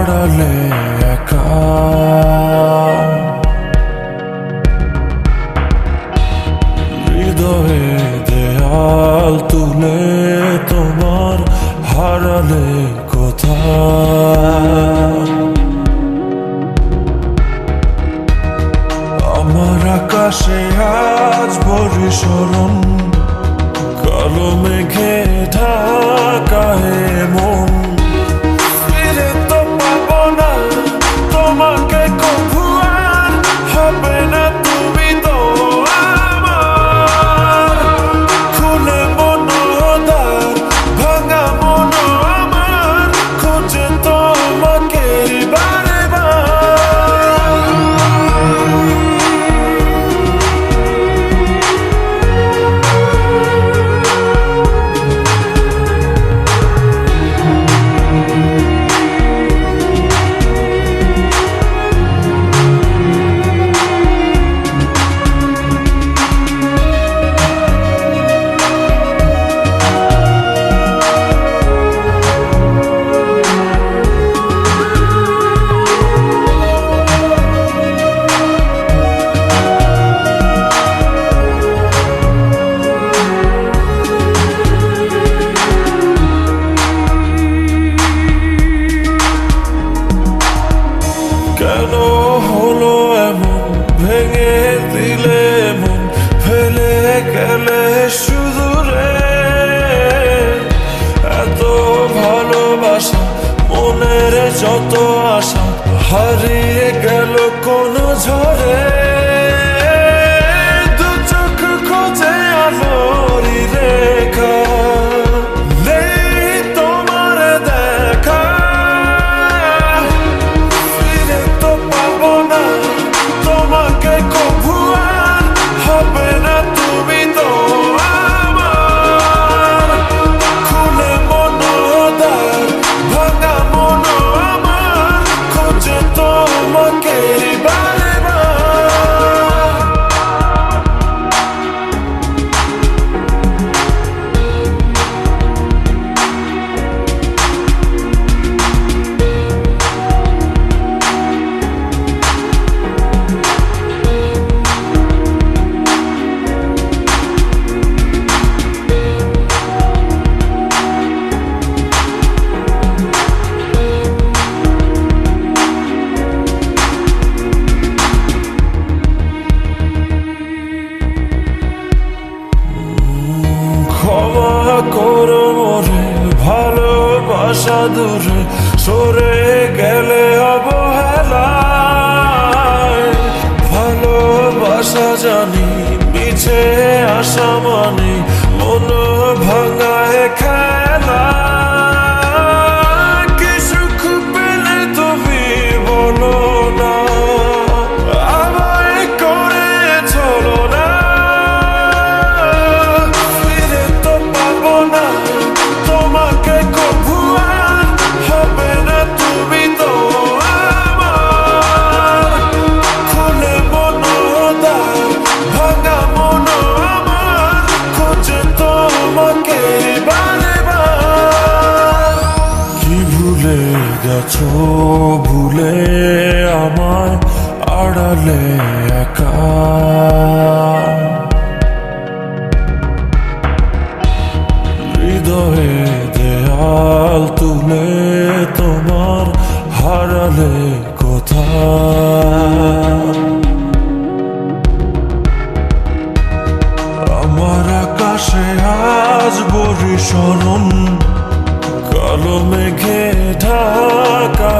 আড়ালে একা হৃদয়ে দেয়াল তুলে তোমার হারালে কোথায় আমার আকাশে আজ বর্ষণ কালো মেঘে ঢাকা মন ফিরে তো পাবো না তোমাকে কভু আর হবে না তুমি তো আমার খুলে মনোদ্বার ভাঙা মন আমার খোঁজে তোমাকে বারে কেন হলো এমন ভেঙে দিলে মন ফেলে গেলে শুধু রে এত ভালোবাসা মনের যত আশা হারিয়ে গেল কোন ঝড়ে দু চোখ খোঁজে আলোরি রেখা করো মোরে ভালোবাসা দূরে সরে গেলে অবহেলায় ভালোবাসা জানি মিছে আশা মানে মন ভাঙায় খেলা কি সুখ পেলে তুমি বলো না আমায় করে চলো না তোমাকে কভু আর হবে না তুমি তো আমার খুলে মনোদ্বার ভাঙা মন আমার খোঁজে তোমাকে বারে বার কি ভুলে গেছো ভুলে আমায় আড়ালে একা হৃদয়ে দেয়াল তুলে তোমার হারালে কোথায় আমার আকাশে আজ বর্ষণ কালো মেঘে ঢাকা